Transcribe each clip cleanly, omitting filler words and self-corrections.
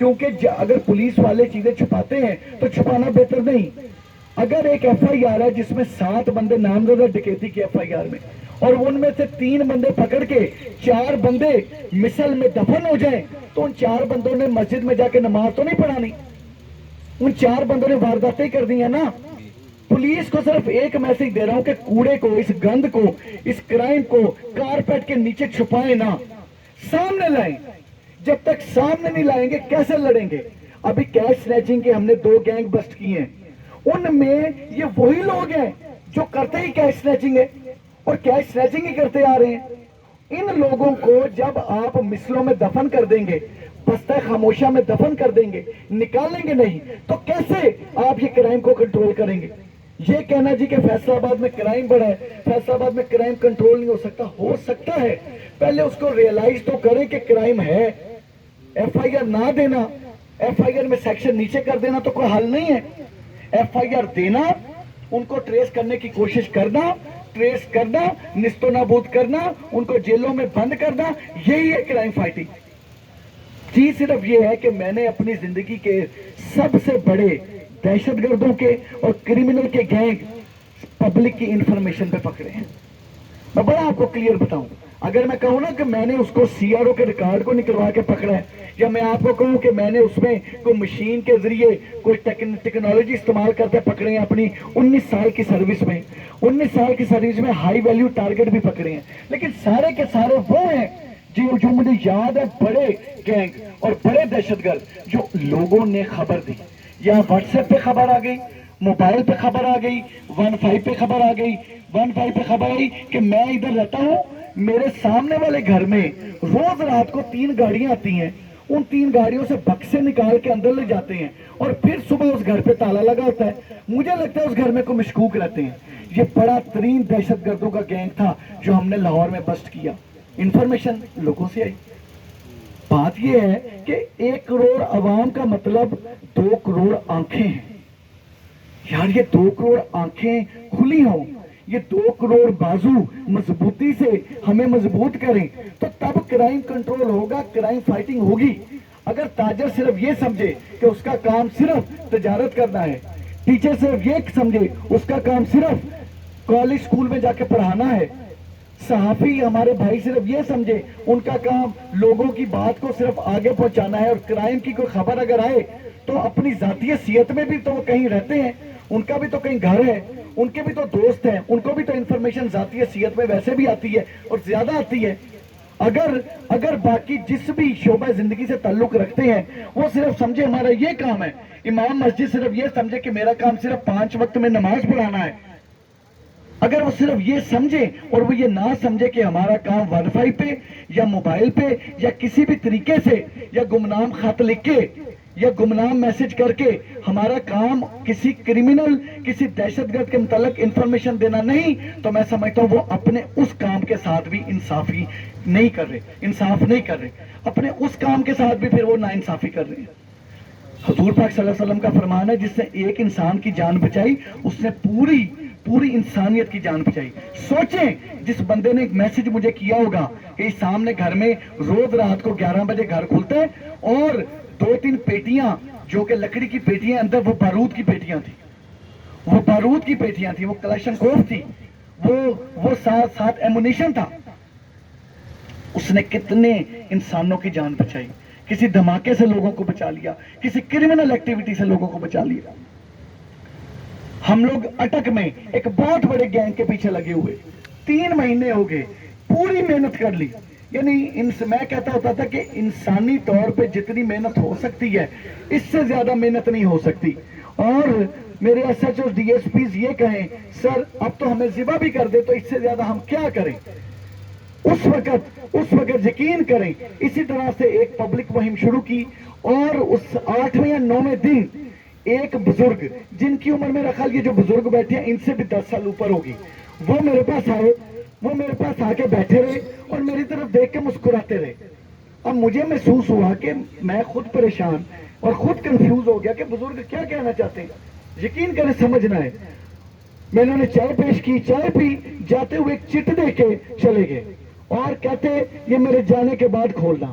کیونکہ اگر پولیس والے چیزیں چھپاتے ہیں تو چھپانا بہتر نہیں. اگر ایک ایف آئی آر ہے جس میں 7 بندے نامزدہ ڈکیتی کی ایف آئی آر میں، اور ان میں سے 3 بندے پکڑ کے 4 بندے مثل میں دفن ہو جائیں، تو ان 4 بندوں نے مسجد میں جا کے نماز تو نہیں پڑھانی، ان 4 بندوں نے وارداتیں کر دی ہیں نا. پولیس کو صرف ایک میسج دے رہا ہوں کہ کوڑے کو، اس گند کو، اس کرائم کو کارپیٹ کے نیچے چھپائیں نا، سامنے لائیں. جب تک سامنے نہیں لائیں گے کیسے لڑیں گے؟ ابھی کیش سنیچنگ کے ہم نے 2 گینگ بسٹ کی ہیں، ان میں یہ وہی لوگ ہیں جو کرتے ہی کیش سنیچنگ ہے اور کیش سنیچنگ ہی کرتے آ رہے ہیں. ان لوگوں کو جب آپ مثلوں میں دفن کر دیں گے، بستہ خاموشہ میں دفن کر دیں گے، نکالیں گے نہیں، تو کیسے آپ یہ کرائم کو کنٹرول کریں گے؟ یہ کہنا جی کہ فیصلہ آباد میں کرائم بڑھا ہے، فیصلہ آباد میں کرائم کنٹرول نہیں ہو سکتا ہے. پہلے اس کو ریئلائز تو کریں کہ کرائم ہے. ایف آئی آر نہ دینا، ایف آئی آر میں سیکشن نیچے کر دینا تو کوئی حل نہیں ہے. ایف آئی آر دینا، ان کو ٹریس کرنے کی کوشش کرنا، ٹریس کرنا، نیست و نابود کرنا، ان کو جیلوں میں بند کرنا، یہی ہے کرائم فائٹنگ. چیز صرف یہ ہے کہ میں نے اپنی زندگی کے سب سے بڑے دہشت گردوں کے اور کرمنل کے گینگ پبلک کی انفارمیشن پہ پکڑے ہیں. میں بڑا آپ کو کلیئر بتاؤں، اگر میں کہوں نا کہ میں نے اس کو سی آر او کے ریکارڈ کو نکلوا کے پکڑا ہے، یا میں آپ کو کہوں کہ میں نے اس میں کوئی مشین کے ذریعے کوئی ٹیکنالوجی استعمال کرتے پکڑے ہیں، اپنی 19 سال کی سروس میں، 19 سال کی سروس میں ہائی ویلیو ٹارگٹ بھی پکڑے ہیں، لیکن سارے کے سارے وہ ہیں جو مجھے یاد ہے، بڑے گینگ اور بڑے دہشت گرد جو لوگوں نے خبر دی، یا واٹس ایپ پہ خبر آ گئی، موبائل پہ خبر آ گئی، 15 پہ خبر آ گئی، 15 پہ خبر آئی کہ میں ادھر رہتا ہوں، میرے سامنے والے گھر میں روز رات کو 3 گاڑیاں آتی ہیں، ان 3 گاڑیوں سے بکسے نکال کے اندر لے جاتے ہیں، اور پھر صبح اس گھر پہ تالا لگا ہوتا ہے. مجھے لگتا ہے اس گھر میں کوئی مشکوک رہتے ہیں. یہ بڑا ترین دہشت گردوں کا گینگ تھا جو ہم نے لاہور میں بسٹ کیا. انفارمیشن لوگوں سے آئی. بات یہ ہے کہ 1 کروڑ عوام کا مطلب 2 کروڑ آنکھیں ہیں. یار یہ 2 کروڑ آنکھیں کھلی ہوں، یہ 2 کروڑ بازو مضبوطی سے ہمیں مضبوط کریں تو تب کرائم کنٹرول ہوگا، کرائم فائٹنگ ہوگی. اگر تاجر صرف یہ سمجھے کہ اس کا کام صرف تجارت کرنا ہے، ٹیچر صرف یہ سمجھے اس کا کام صرف کالج سکول میں جا کے پڑھانا ہے، صحافی ہمارے بھائی صرف یہ سمجھے ان کا کام لوگوں کی بات کو صرف آگے پہنچانا ہے، اور کرائم کی کوئی خبر اگر آئے تو اپنی ذاتی حیثیت میں بھی تو وہ کہیں رہتے ہیں، ان کا بھی تو کہیں گھر ہے، ان کے بھی تو دوست ہیں، ان کو بھی تو انفارمیشن ذاتی حیثیت میں ویسے بھی آتی ہے اور زیادہ آتی ہے. اگر باقی جس بھی شعبہ زندگی سے تعلق رکھتے ہیں وہ صرف سمجھے ہمارا یہ کام ہے، امام مسجد صرف یہ سمجھے کہ میرا کام صرف 5 وقت میں نماز پڑھانا ہے، اگر وہ صرف یہ سمجھے اور وہ یہ نہ سمجھے کہ ہمارا کام وائی فائی پہ یا موبائل پہ یا کسی بھی طریقے سے یا گمنام خط لکھ کے یا گمنام میسج کر کے ہمارا کام کسی کرمنل، کسی دہشت گرد کے متعلق انفارمیشن دینا نہیں، تو میں سمجھتا ہوں وہ اپنے اس کام کے ساتھ بھی انصافی نہیں کر رہے، انصاف نہیں کر رہے، اپنے اس کام کے ساتھ بھی پھر وہ ناانصافی کر رہے ہیں. حضور پاک صلی اللہ علیہ وسلم کا فرمان ہے جس نے ایک انسان کی جان بچائی اس نے پوری انسانیت کی جان بچائی. سوچیں جس بندے نے ایک میسج مجھے کیا ہوگا کہ اس سامنے گھر میں روز رات کو 11 بجے گھر کھلتا ہے اور 2-3 پیٹیاں جو کہ لکڑی کی پیٹیاں، اندر وہ بارود کی پیٹیاں تھی، وہ بارود کی پیٹیاں تھی، وہ کلاشن کوف تھی، وہ ساتھ ایمونیشن تھا. اس نے کتنے انسانوں کی جان بچائی، کسی دھماکے سے لوگوں کو بچا لیا، کسی کرمنل ایکٹیویٹی سے لوگوں کو بچا لیا. ہم لوگ اٹک میں ایک بہت بڑے گینگ کے پیچھے لگے ہوئے، 3 مہینے ہو گئے، پوری محنت کر لی. یعنی میں کہتا ہوتا تھا کہ انسانی طور پہ جتنی محنت ہو سکتی ہے اس سے زیادہ محنت نہیں ہو سکتی. اور میرے S H O D S Ps یہ کہیں سر اب تو ہمیں ذبح بھی کر دے تو اس سے زیادہ ہم کیا کریں. اس وقت یقین کریں اسی طرح سے ایک پبلک مہم شروع کی، اور اس 8ویں یا 9ویں دن ایک بزرگ جن کی عمر میرا خیال یہ جو بزرگ بیٹھے ہیں ان سے بھی 10 سال اوپر ہوگی، وہ میرے پاس آئے، وہ میرے پاس آ کے بیٹھے رہے اور میری طرف دیکھ کے مسکراتے رہے. اب مجھے محسوس ہوا کہ میں خود پریشان اور خود کنفیوز ہو گیا کہ بزرگ کیا کہنا چاہتے ہیں. یقین کریں سمجھنا ہے. میں نے انہیں چائے پیش کی، چائے پی، جاتے ہوئے ایک چٹ دے کے چلے گئے اور کہتے یہ میرے جانے کے بعد کھولنا.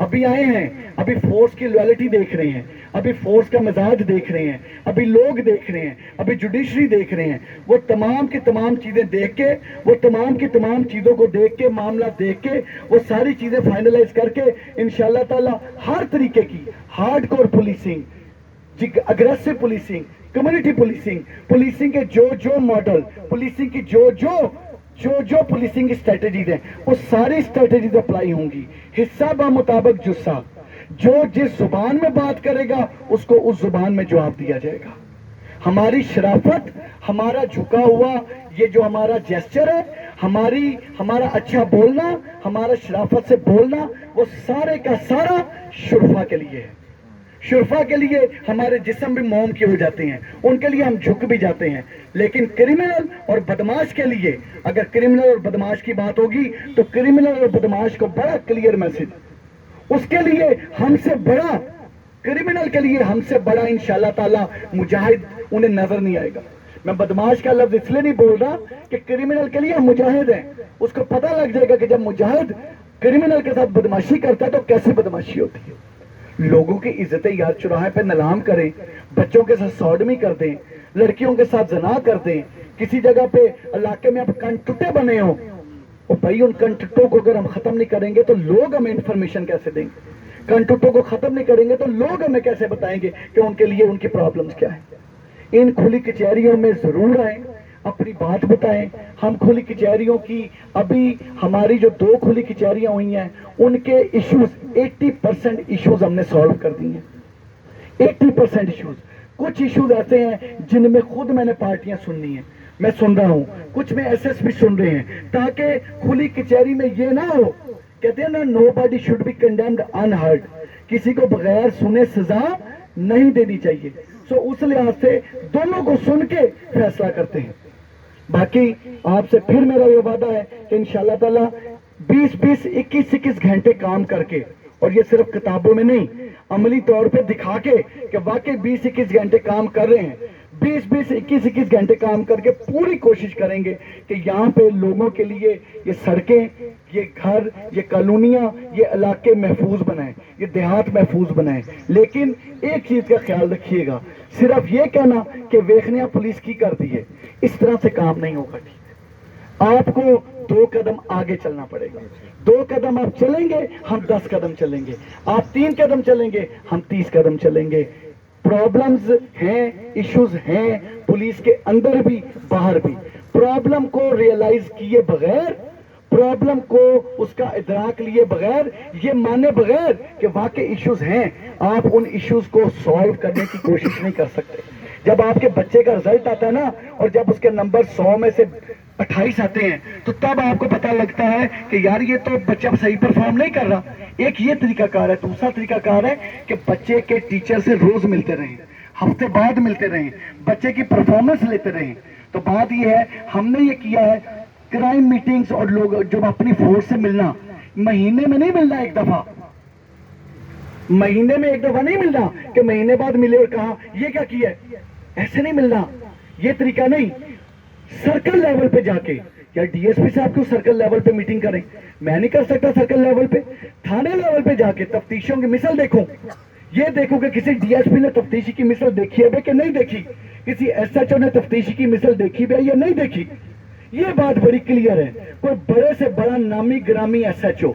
ابھی آئے ہیں, ابھی فورس کی لویلٹی دیکھ رہے ہیں, ابھی فورس کا مزاج دیکھ رہے ہیں, ابھی لوگ دیکھ رہے ہیں, ابھی جوڈیشری دیکھ رہے ہیں. وہ تمام کی تمام چیزیں دیکھ کے, وہ تمام کی تمام چیزوں کو دیکھ کے, معاملہ دیکھ کے, وہ ساری چیزیں فائنلائز کر کے انشاءاللہ تعالی ہر طریقے کی hard core policing, aggressive policing, community policing, policing کے جو ماڈل, پولیسنگ کی جو پولیسنگ کی اسٹریٹجیز ہیں, وہ ساری اسٹریٹجیز اپلائی ہوں گی. حصہ بمطابق جسہ, جو جس زبان میں بات کرے گا اس کو اس زبان میں جواب دیا جائے گا. ہماری شرافت, ہمارا جھکا ہوا یہ جو ہمارا جیسچر ہے, ہمارا اچھا بولنا, ہمارا شرافت سے بولنا, وہ سارے کا سارا شرفا کے لیے ہے. شرفا کے لیے ہمارے جسم بھی موم کے ہو جاتے ہیں, ان کے لیے ہم جھک بھی جاتے ہیں. لیکن کرمنل اور بدماش کے لیے, اگر کرمنل اور بدماش کی بات ہوگی تو کرمنل اور بدماش کو بڑا کلیئر میسج, اس کے لیے ہم سے بڑا, کرمنل کے لیے ہم سے بڑا انشاءاللہ تعالی مجاہد انہیں نظر نہیں آئے گا. میں بدماش کا لفظ اس لیے نہیں بول رہا کہ کرمنل کے لیے ہم مجاہد ہیں, اس کو پتہ لگ جائے گا کہ جب مجاہد کرمنل کے ساتھ بدماشی کرتا ہے تو کیسی بدماشی ہوتی ہے. لوگوں کی عزتیں یاد چوراہے پہ نیلام کریں, بچوں کے ساتھ سوڈمی کر دیں, لڑکیوں کے ساتھ زنا کر دیں, کسی جگہ پہ علاقے میں اب کنٹٹے بنے ہوں, اور بھائی ان کنٹٹوں کو اگر ہم ختم نہیں کریں گے تو لوگ ہمیں انفارمیشن کیسے دیں گے؟ کنٹٹوں کو ختم نہیں کریں گے تو لوگ ہمیں کیسے بتائیں گے کہ ان کے لیے ان کی پرابلمز کیا ہیں؟ ان کھلی کچہریوں میں ضرور آئیں, اپنی بات بتائیں. ہم کھلی کچہریوں کی, ابھی ہماری جو 2 کھلی کچہریاں ہوئی ہیں ان کے ایشوز 80% ایشوز ہم نے سالو کر دی ہیں. 80% ایشوز. کچھ ایشوز ایسے ہیں جن میں خود میں نے پارٹیاں سننی ہیں, میں سن رہا ہوں, کچھ میں ایس ایس بھی سن رہے ہیں, تاکہ کھلی کچہری میں یہ نہ ہو, کہتے ہیں نا nobody should be condemned unheard, کسی کو بغیر سنے سزا نہیں دینی چاہیے. سو اس لحاظ سے دونوں کو سن کے فیصلہ کرتے ہیں. باقی آپ سے پھر میرا یہ وعدہ ہے کہ انشاءاللہ تعالی 20 21 گھنٹے کام کر کے, اور یہ صرف کتابوں میں نہیں, عملی طور پہ دکھا کے کہ واقعی 20 گھنٹے کام کر رہے ہیں, 21 گھنٹے کام کر کے پوری کوشش کریں گے کہ یہاں پہ لوگوں کے لیے یہ سڑکیں, یہ گھر, یہ کالونیاں, یہ علاقے محفوظ بنائیں, یہ دیہات محفوظ بنائیں. لیکن ایک چیز کا خیال رکھیے گا, صرف یہ کہنا کہ ویخنیا پولیس کی کرتی ہے, اس طرح سے کام نہیں ہوگا. آپ کو 2 قدم آگے چلنا پڑے گا. 2 قدم آپ چلیں گے, ہم 10 قدم چلیں گے. آپ 3 قدم چلیں گے, ہم 30 قدم چلیں گے. پرابلمز ہیں, ایشوز ہیں, پولیس کے اندر بھی باہر بھی. پرابلم کو ریئلائز کیے بغیر, پرابلم کو اس کا ادراک لیے بغیر, یہ مانے بغیر کہ واقعی ایشوز ہیں, آپ ان ایشوز کو سالو کرنے کی کوشش نہیں کر سکتے. جب آپ کے بچے کا رزلٹ آتا ہے نا, اور جب اس کے نمبر 100 میں سے 28 آتے ہیں, تو تب آپ کو پتہ لگتا ہے کہ یار یہ تو بچہ صحیح پرفارم نہیں کر رہا. ایک یہ طریقہ کار ہے. دوسرا طریقہ کار ہے کہ بچے کے ٹیچر سے روز ملتے رہیں, ہفتے بعد ملتے رہیں, بچے کی پرفارمنس لیتے رہیں. تو بات یہ ہے, ہم نے یہ کیا ہے, کرائم میٹنگز اور لوگ جب اپنی فورس سے ملنا, مہینے میں نہیں ملنا ایک دفعہ, مہینے میں ایک دفعہ نہیں ملنا کہ مہینے بعد ملے اور کہا یہ کیا کیا ہے, ایسے نہیں ملنا. یہ طریقہ نہیں. سرکل لیول پہ جا کے, یا ڈی ایس پی صاحب کو سرکل لیول پہ میٹنگ کریں, میں نہیں کر سکتا سرکل لیول پہ, تھانے لیول پہ جا کے تفتیشوں کی مثال دیکھوں, یہ دیکھوں کہ کسی ڈی ایس پی نے تفتیشی کی مثال دیکھی ہے کہ نہیں دیکھی, کسی ایس ایچ او نے تفتیشی کی مثال دیکھی ہے یا نہیں دیکھی. یہ بات بڑی کلیئر ہے. کوئی بڑے سے بڑا نامی گرامی ایس ایچ او,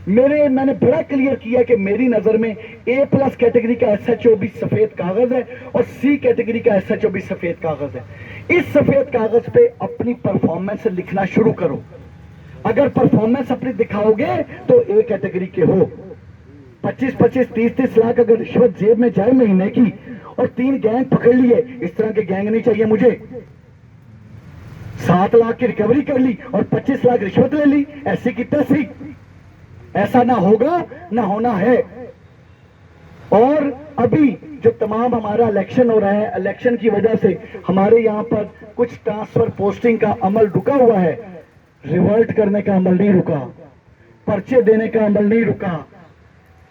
میں نے بڑا کلیئر کیا کہ میری نظر میں A+ کیٹیگری کا ایس ایچ او بھی سفید کاغذ ہے, اور C کیٹیگری کا ایس ایچ او بھی سفید کاغذ ہے. اس سفید کاغذ پہ اپنی پرفارمنس لکھنا شروع کرو. اگر پرفارمنس اپنی دکھاؤ گے تو A کیٹیگری کے ہو. 25 30 لاکھ اگر رشوت جیب میں جائے مہینے کی, اور 3 گینگ پکڑ لیے, اس طرح کے گینگ نہیں چاہیے مجھے. 7 لاکھ کی ریکوری کر لی اور 25 لاکھ رشوت لے لی, ایسی کی تیسی. ایسا نہ ہوگا, نہ ہونا ہے. اور ابھی جو تمام ہمارا الیکشن ہو رہا ہے, الیکشن کی وجہ سے ہمارے یہاں پر کچھ ٹرانسفر پوسٹنگ کا عمل رکا ہوا ہے. ریورٹ کرنے کا عمل نہیں رکا, پرچے دینے کا عمل نہیں رکا.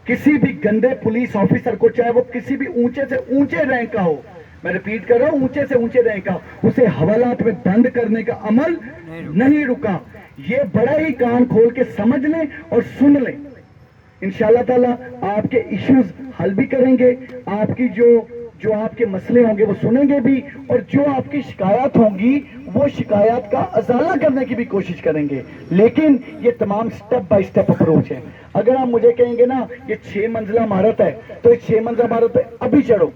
کسی بھی گندے پولیس آفیسر کو, چاہے وہ کسی بھی اونچے سے اونچے رینک کا ہو, میں ریپیٹ کر رہا ہوں, اونچے سے اونچے رینک کا, اسے حوالات میں بند کرنے کا عمل نہیں رکا. یہ بڑا ہی کان کھول کے سمجھ لیں اور سن لیں انشاءاللہ تعالیٰ آپ کے ایشوز حل بھی کریں گے، آپ کی جو آپ کے مسئلے ہوں گے وہ سنیں گے بھی، اور جو آپ کی شکایات ہوں گی وہ شکایات کا ازالہ کرنے کی بھی کوشش کریں گے. لیکن یہ تمام سٹیپ بائی سٹیپ اپروچ ہے. اگر آپ مجھے کہیں گے نا یہ 6 منزلہ عمارت ہے تو اس 6 منزلہ عمارت پہ ابھی چڑھو،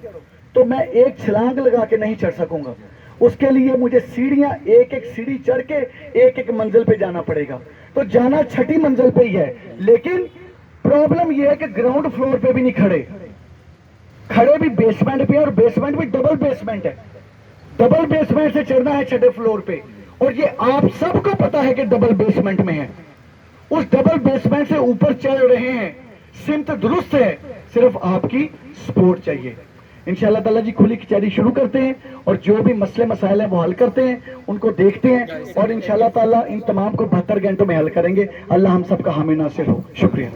تو میں ایک چھلانگ لگا کے نہیں چڑھ سکوں گا. اس کے لیے مجھے سیڑھیاں ایک ایک سیڑھی چڑھ کے ایک ایک منزل پہ جانا پڑے گا. تو جانا 6ٹھی منزل پہ ہی ہے، لیکن پرابلم یہ ہے کہ گراؤنڈ فلور پہ بھی نہیں کھڑے بھی بیسمنٹ پہ، اور بیسمنٹ بھی ڈبل بیسمنٹ ہے. ڈبل بیسمنٹ سے چڑھنا ہے 6ٹھے فلور پہ، اور یہ آپ سب کو پتا ہے کہ ڈبل بیسمنٹ میں ہے. اس ڈبل بیسمنٹ سے اوپر چڑھ رہے ہیں، سمت درست ہے، صرف آپ کی سپورٹ چاہیے. انشاءاللہ تعالیٰ جی کھلی کچہری شروع کرتے ہیں، اور جو بھی مسئلے مسائل ہیں وہ حل کرتے ہیں، ان کو دیکھتے ہیں، اور انشاءاللہ تعالیٰ ان تمام کو 72 گھنٹوں میں حل کریں گے. اللہ ہم سب کا حامی ناصر ہو. شکریہ.